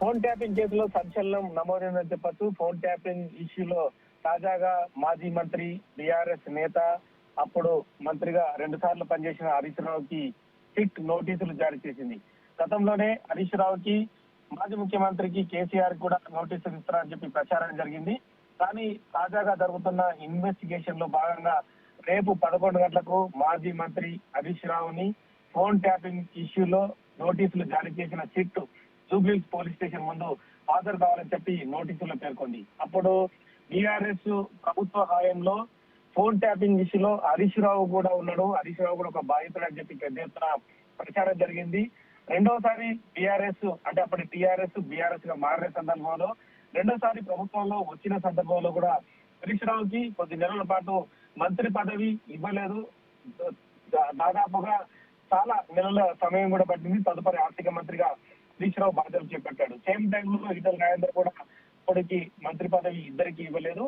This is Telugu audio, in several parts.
ఫోన్ ట్యాపింగ్ కేసులో సంచలనం నమోదైందని చెప్పొచ్చు. ఫోన్ ట్యాపింగ్ ఇష్యూలో తాజాగా మాజీ మంత్రి, బీఆర్ఎస్ నేత, అప్పుడు మంత్రిగా 2 సార్లు పనిచేసిన హరీష్ రావుకి సిట్ నోటీసులు జారీ చేసింది. గతంలోనే హరీష్ రావుకి, మాజీ ముఖ్యమంత్రికి కేసీఆర్ కూడా నోటీసులు ఇస్తారని చెప్పి ప్రచారం జరిగింది. కానీ తాజాగా జరుగుతున్న ఇన్వెస్టిగేషన్ లో భాగంగా రేపు 11 గంటలకు మాజీ మంత్రి హరీష్ రావుని ఫోన్ ట్యాపింగ్ ఇష్యూలో నోటీసులు జారీ చేసిన సిట్ జూబ్లీహిల్స్ పోలీస్ స్టేషన్ ముందు హాజరు కావాలని చెప్పి నోటీసుల్లో పేర్కొంది. అప్పుడు బీఆర్ఎస్ ప్రభుత్వ హయాంలో ఫోన్ ట్యాపింగ్ ఇష్యూలో హరీష్ రావు కూడా ఉన్నాడు, హరీష్ రావు కూడా ఒక బాధితుడు అని చెప్పి పెద్ద ఎత్తున ప్రచారం జరిగింది. రెండోసారి బీఆర్ఎస్ అంటే అప్పటి టీఆర్ఎస్ బీఆర్ఎస్ గా మారిన సందర్భంలో రెండోసారి ప్రభుత్వంలో వచ్చిన సందర్భంలో కూడా హరీష్ రావుకి కొద్ది నెలల పాటు మంత్రి పదవి ఇవ్వలేదు. దాదాపుగా చాలా నెలల సమయం కూడా పట్టింది. తదుపరి ఆర్థిక మంత్రిగా హరీష్ రావు బాధ్యతలు చేపట్టాడు. సేమ్ టైంలో ఈటల రాజేందర్ కూడా ఇప్పటికి మంత్రి పదవి ఇద్దరికి ఇవ్వలేదు.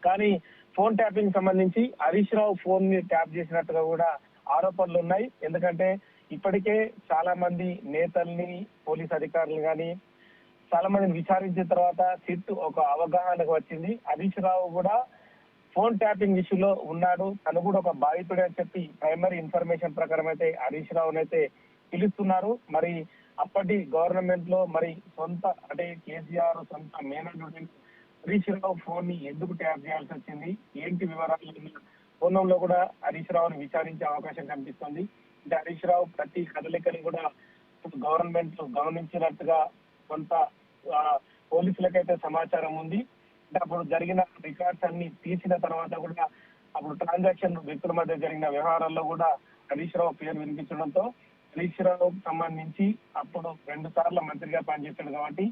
కానీ ఫోన్ ట్యాపింగ్ సంబంధించి హరీష్ రావు ఫోన్ ని ట్యాప్ చేసినట్టుగా కూడా ఆరోపణలు ఉన్నాయి. ఎందుకంటే ఇప్పటికే చాలా మంది నేతల్ని, పోలీస్ అధికారులు కానీ చాలా మందిని విచారించిన తర్వాత సిట్ ఒక అవగాహనకు వచ్చింది. హరీష్ రావు కూడా ఫోన్ ట్యాపింగ్ ఇష్యూలో ఉన్నాడు, తను కూడా ఒక బాధితుడే అని చెప్పి ప్రైమరీ ఇన్ఫర్మేషన్ ప్రకారం అయితే హరీష్ రావునైతే పిలుస్తున్నారు. మరి అప్పటి గవర్నమెంట్ లో మరి సొంత అంటే కేసీఆర్ సొంత మేనల్లుడి హరీష్ రావు ఫోన్ ని ఎందుకు ట్యాప్ చేయాల్సి వచ్చింది, ఏంటి వివరాలు ఫోన్లో కూడా హరీష్ రావుని విచారించే అవకాశం కనిపిస్తుంది. అంటే హరీష్ రావు ప్రతి కదలికని కూడా గవర్నమెంట్ గమనించినట్టుగా కొంత పోలీసులకైతే సమాచారం ఉంది. అంటే అప్పుడు జరిగిన రికార్డ్స్ అన్ని తీసిన తర్వాత కూడా అప్పుడు ట్రాన్సాక్షన్ వ్యక్తుల మధ్య జరిగిన వ్యవహారాల్లో కూడా హరీష్ రావు పేరు వినిపించడంతో హరీష్ రావుకు సంబంధించి అప్పుడు 2 సార్లు మంత్రిగా పనిచేశాడు కాబట్టి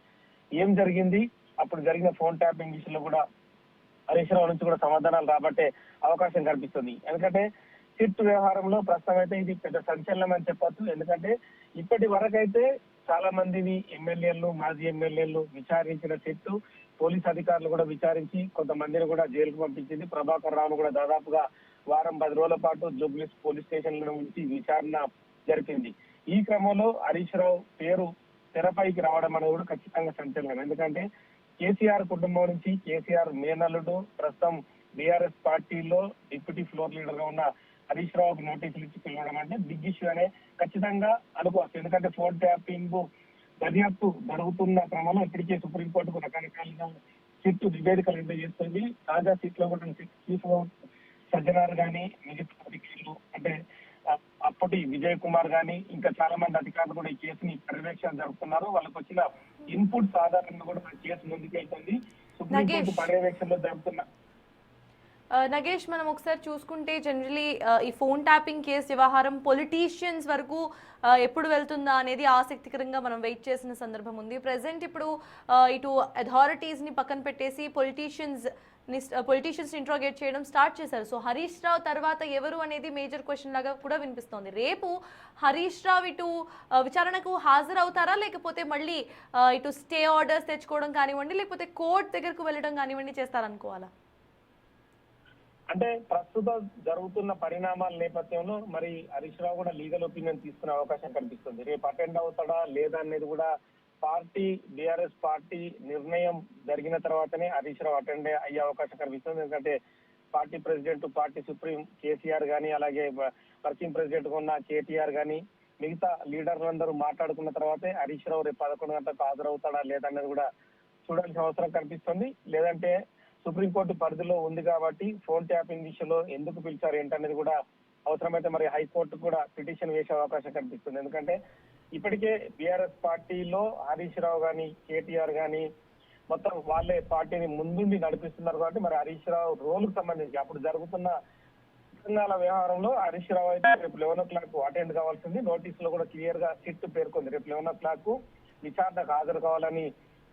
ఏం జరిగింది, అప్పుడు జరిగిన ఫోన్ ట్యాపింగ్ విషయంలో కూడా హరీష్ రావు నుంచి కూడా సమాధానాలు రాబట్టే అవకాశం కనిపిస్తుంది. ఎందుకంటే సిట్ వ్యవహారంలో ప్రస్తుతం అయితే ఇది పెద్ద సంచలనం అని చెప్పొచ్చు. ఎందుకంటే ఇప్పటి వరకైతే చాలా మందిని ఎమ్మెల్యేలు, మాజీ ఎమ్మెల్యేలు విచారించిన సిట్ పోలీస్ అధికారులు కూడా విచారించి కొంతమందిని కూడా జైలుకు పంపించింది. ప్రభాకర్ రావును కూడా దాదాపుగా వారం 10 రోజుల పాటు జూబ్లీహిల్స్ పోలీస్ స్టేషన్ నుంచి విచారణ జరిపింది. ఈ క్రమంలో హరీష్ రావు పేరు తెరపైకి రావడం అనేది కూడా ఖచ్చితంగా సంచలనం. ఎందుకంటే కేసీఆర్ కుటుంబం నుంచి కేసీఆర్ మేనల్లుడు, ప్రస్తుతం బీఆర్ఎస్ పార్టీలో డిప్యూటీ ఫ్లోర్ లీడర్ గా ఉన్న హరీష్ రావుకి నోటీసులు ఇచ్చి పిలవడం అంటే బిగ్ ఇష్యూ అనే ఖచ్చితంగా అనుకోవచ్చు. ఎందుకంటే ఫోన్ ట్యాపింగ్ దర్యాప్తు జరుగుతున్న క్రమంలో ఇప్పటికే సుప్రీంకోర్టుకు రకరకాలుగా సిట్ నివేదికలు అందజేస్తుంది. తాజా సిట్ లో కూడా చీఫ్ సజ్జనార్ గాని, మిగతా అధికారులు అంటే అప్పటి విజయ్ కుమార్ గాని ఇంకా చాలా మంది అధికారులు కూడా ఈ కేసుని పర్యవేక్షణ జరుపుతున్నారు. వాళ్ళకి వచ్చిన ఇన్పుట్స్ ఆధారంగా కూడా కేసు ముందుకెళ్తుంది. సుప్రీంకోర్టు పర్యవేక్షణలో జరుగుతున్న నగేష్, మనం ఒకసారి చూసుకుంటే జనరలీ ఈ ఫోన్ ట్యాపింగ్ కేసు వ్యవహారం పొలిటీషియన్స్ వరకు ఎప్పుడు వెళ్తుందా అనేది ఆసక్తికరంగా మనం వెయిట్ చేసిన సందర్భం ఉంది. ప్రెసెంట్ ఇప్పుడు ఇటు అథారిటీస్ని పక్కన పెట్టేసి పొలిటీషియన్స్ ఇంట్రోగేట్ చేయడం స్టార్ట్ చేశారు. సో హరీష్ రావు తర్వాత ఎవరు అనేది మేజర్ క్వశ్చన్ లాగా కూడా వినిపిస్తోంది. రేపు హరీష్ రావు ఇటు విచారణకు హాజరవుతారా, లేకపోతే మళ్ళీ ఇటు స్టే ఆర్డర్స్ తెచ్చుకోవడం కానివ్వండి, లేకపోతే కోర్టు దగ్గరకు వెళ్ళడం కానివ్వండి చేస్తారనుకోవాలా? అంటే ప్రస్తుతం జరుగుతున్న పరిణామాల నేపథ్యంలో మరి హరీష్ రావు కూడా లీగల్ ఒపీనియన్ తీసుకునే అవకాశం కనిపిస్తుంది. రేపు అటెండ్ అవుతాడా లేదా అనేది కూడా పార్టీ బీఆర్ఎస్ పార్టీ నిర్ణయం జరిగిన తర్వాతనే హరీష్ రావు అటెండ్ అయ్యే అవకాశం కనిపిస్తుంది. ఎందుకంటే party president, party supreme KCR గానీ, అలాగే వర్కింగ్ ప్రెసిడెంట్ ఉన్న కేటీఆర్ గానీ మిగతా లీడర్లందరూ మాట్లాడుకున్న తర్వాతే హరీష్ రావు రేపు 11 గంటలకు హాజరవుతాడా లేదన్నది కూడా చూడాల్సిన అవసరం కనిపిస్తుంది. లేదంటే సుప్రీంకోర్టు పరిధిలో ఉంది కాబట్టి ఫోన్ ట్యాపింగ్ విషయంలో ఎందుకు పిలిచారు ఏంటనేది కూడా అవసరమైతే మరి హైకోర్టు కూడా పిటిషన్ వేసే అవకాశం కనిపిస్తుంది. ఎందుకంటే ఇప్పటికే బీఆర్ఎస్ పార్టీలో హరీష్ రావు గాని, కేటీఆర్ గాని మొత్తం వాళ్ళే పార్టీని ముందుండి నడిపిస్తున్నారు కాబట్టి మరి హరీష్ రావు రోల్ కు సంబంధించి అప్పుడు జరుగుతున్న తెలంగాణ వ్యవహారంలో హరీష్ రావు అయితే రేపు 11 o'clock అటెండ్ కావాల్సింది. నోటీసులో కూడా క్లియర్ గా సిట్ పేర్కొంది. రేపు 11 o'clock విచారణకు హాజరు కావాలని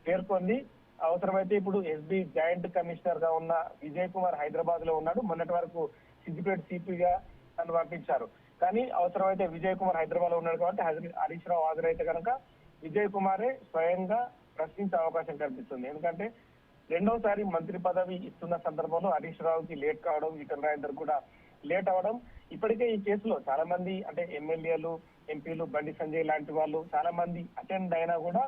పేర్కొంది. అవసరమైతే ఇప్పుడు ఎస్బీ జాయింట్ కమిషనర్ గా ఉన్న విజయ్ కుమార్ హైదరాబాద్ లో ఉన్నాడు. మొన్నటి వరకు సిద్దిపేట సిపిగా తను పంపించారు. కానీ అవసరమైతే విజయ్ కుమార్ హైదరాబాద్ లో ఉన్నాడు కాబట్టి హరీష్ రావు హాజరైతే కనుక విజయ్ కుమారే స్వయంగా ప్రశ్నించే అవకాశం కనిపిస్తుంది. ఎందుకంటే రెండోసారి మంత్రి పదవి ఇస్తున్న సందర్భంలో హరీష్ రావుకి లేట్ కావడం, ఈటల రాజేందర్ కూడా లేట్ అవడం, ఇప్పటికే ఈ కేసులో చాలా మంది అంటే ఎమ్మెల్యేలు, ఎంపీలు, బండి సంజయ్ లాంటి వాళ్ళు చాలా మంది అటెండ్ అయినా కూడా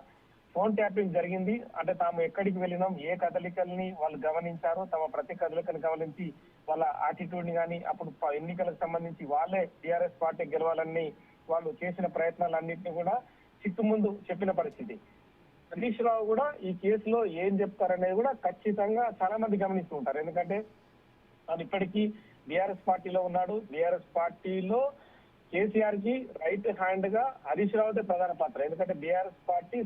ఫోన్ ట్యాపింగ్ జరిగింది. అంటే తాము ఎక్కడికి వెళ్ళినాం, ఏ కదలికల్ని వాళ్ళు గమనించారో, తమ ప్రతి కదలికను గమనించి వాళ్ళ యాటిట్యూడ్ ని కానీ, అప్పుడు ఎన్నికలకు సంబంధించి వాళ్ళే టీఆర్ఎస్ పార్టీ గెలవాలని వాళ్ళు చేసిన ప్రయత్నాలన్నింటినీ కూడా సిట్టు ముందు చెప్పిన పరిస్థితి. హరీష్ రావు కూడా ఈ కేసులో ఏం చెప్తారనేది కూడా ఖచ్చితంగా చాలా మంది గమనిస్తూ ఉంటారు. ఎందుకంటే ఆయన ఇప్పటికీ బీఆర్ఎస్ పార్టీలో ఉన్నాడు. బీఆర్ఎస్ పార్టీలో కేసీఆర్ కి రైట్ హ్యాండ్ గా హరీష్ రావుదే ప్రధాన పాత్ర. ఎందుకంటే BRS party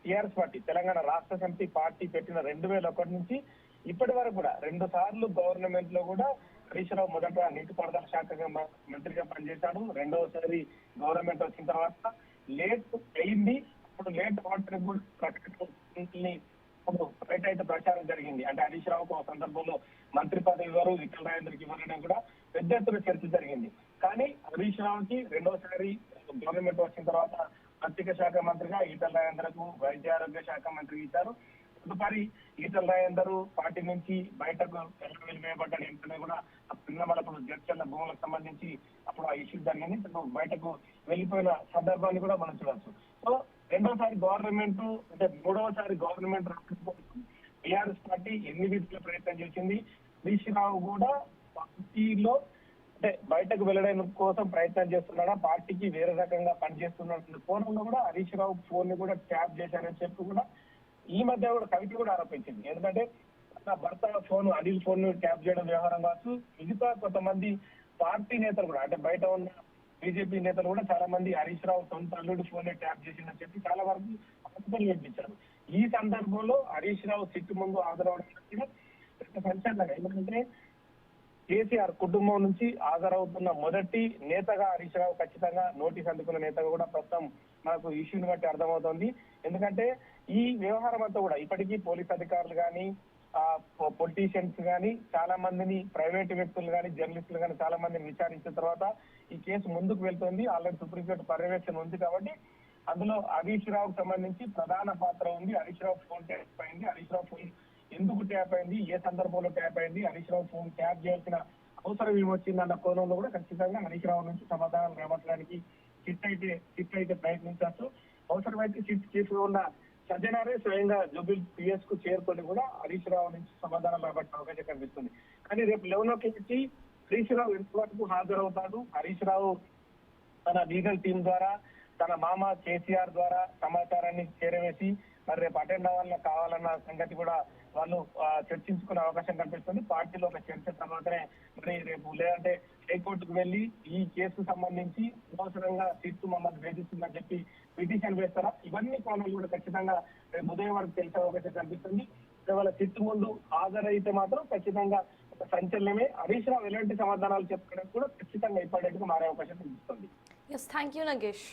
TRS party Telangana రాష్ట్ర సమితి పార్టీ పెట్టిన 2001 నుంచి ఇప్పటి వరకు కూడా 2 సార్లు గవర్నమెంట్ లో కూడా హరీష్ రావు మొదట నీటిపారుదల శాఖ మంత్రిగా పనిచేశాడు. రెండవసారి గవర్నమెంట్ వచ్చిన తర్వాత లేట్ అయింది. అప్పుడు లేట్ వాటర్ ప్రకటన రైట్ అయితే ప్రచారం జరిగింది. అంటే హరీష్ రావుకు ఆ సందర్భంలో మంత్రి పదవి ఇవ్వరు, విఠల్ రాజేందర్కి ఇవ్వరని కూడా పెద్ద ఎత్తున చర్చ జరిగింది. కానీ హరీష్ రావుకి రెండోసారి గవర్నమెంట్ వచ్చిన తర్వాత ఆర్థిక శాఖ మంత్రిగా ఈటల రాజేందర్కు వైద్య ఆరోగ్య శాఖ మంత్రి ఇచ్చారు. తదుపరి ఈటల రాజేందర్ పార్టీ నుంచి బయటకు వెళ్ళివేయబడ్డాడు. వెంటనే కూడా పిన్నమలప్పుడు జడ్చర్ల భూములకు సంబంధించి అప్పుడు ఆ ఇష్యూ జరిగింది. బయటకు వెళ్ళిపోయిన సందర్భాన్ని కూడా మనం చూడవచ్చు. సో రెండోసారి గవర్నమెంట్ అంటే మూడవసారి గవర్నమెంట్ రాకపోవడం టీఆర్ఎస్ పార్టీ ఎన్ని విధాల ప్రయత్నం చేసింది. హరీష్ రావు కూడా పార్టీలో అంటే బయటకు వెళ్ళడం కోసం ప్రయత్నం చేస్తున్నాడా, పార్టీకి వేరే రకంగా పనిచేస్తున్న కోణంలో కూడా హరీష్ రావు ఫోన్ ని కూడా ట్యాప్ చేశారని చెప్పి కూడా ఈ మధ్య కూడా కవిత కూడా ఆరోపించింది. ఎందుకంటే నా భర్త ఫోన్ అనిల్ ఫోన్ ను ట్యాప్ చేయడం వ్యవహారం కావచ్చు, మిగతా కొంతమంది పార్టీ నేతలు కూడా అంటే బయట ఉన్న బీజేపీ నేతలు కూడా చాలా మంది హరీష్ రావు సొంత అల్లుడి ఫోన్ ట్యాప్ చేసిందని చెప్పి చాలా వరకు ఆరోపణలు వినిపించారు. ఈ సందర్భంలో హరీష్ రావు సిట్టు ముందు హాజరవడం సంచలనం. ఎందుకంటే కేసీఆర్ కుటుంబం నుంచి హాజరవుతున్న మొదటి నేతగా హరీష్ రావు ఖచ్చితంగా నోటీస్ అందుకున్న నేతగా కూడా ప్రస్తుతం మనకు ఇష్యూని బట్టి అర్థమవుతోంది. ఎందుకంటే ఈ వ్యవహారం అంతా కూడా ఇప్పటికీ పోలీస్ అధికారులు కానీ పొలిటీషియన్స్ కానీ చాలా మందిని ప్రైవేట్ వ్యక్తులు కానీ జర్నలిస్టులు కానీ చాలా మందిని విచారించిన తర్వాత ఈ కేసు ముందుకు వెళ్తోంది. ఆల్రెడీ సుప్రీంకోర్టు పర్యవేక్షణ ఉంది కాబట్టి అందులో హరీష్ రావుకు సంబంధించి ప్రధాన పాత్ర ఉంది. హరీష్ రావు ఫోన్ ట్యాప్ అయింది, హరీష్ రావు ఫోన్ ఎందుకు ట్యాప్ అయింది, ఏ సందర్భంలో ట్యాప్ అయింది, హరీష్ రావు ఫోన్ ట్యాప్ చేయాల్సిన అవసరం ఏమొచ్చింది అన్న కోణంలో కూడా ఖచ్చితంగా హరీష్ రావు నుంచి సమాధానం రావడానికి సిట్ అయితే ప్రయత్నించవచ్చు. అవసరమైతే సిట్ చీఫ్ ఉన్న సజ్జనారే స్వయంగా జూబిల్ పిఎస్ కు చేరుకొని కూడా హరీష్ రావు నుంచి సమాధానం రాబట్టే అవకాశం కనిపిస్తుంది. కానీ రేపు 11 హరీష్ రావు ఎంతవరకు హాజరవుతాడు, హరీష్ రావు తన లీగల్ టీం ద్వారా తన మామ కేసీఆర్ ద్వారా సమాచారాన్ని చేరవేసి మరి రేపు అటెండ్ అవ్వాలన్నా కావాలన్న సంగతి కూడా వాళ్ళు చర్చించుకునే అవకాశం కనిపిస్తుంది. పార్టీలో ఒక చర్చ తర్వాతనే మరి రేపు లేదంటే హైకోర్టుకు వెళ్లి ఈ కేసుకు సంబంధించి అనవసరంగా సిట్టు మమ్మల్ని వేధిస్తుందని చెప్పి పిటిషన్ వేస్తారా, ఇవన్నీ కోణాలు కూడా ఖచ్చితంగా రేపు ఉదయం వరకు తెలిసే అవకాశం కనిపిస్తుంది. వాళ్ళ సిట్టు ముందు హాజరైతే మాత్రం ఖచ్చితంగా ఒక సంచలనమే. హరీష్ రావు ఎలాంటి సమాధానాలు చెప్పడానికి కూడా ఖచ్చితంగా ఇప్పటికీ మారే అవకాశం కనిపిస్తుంది. Yes, thank you, Nagesh.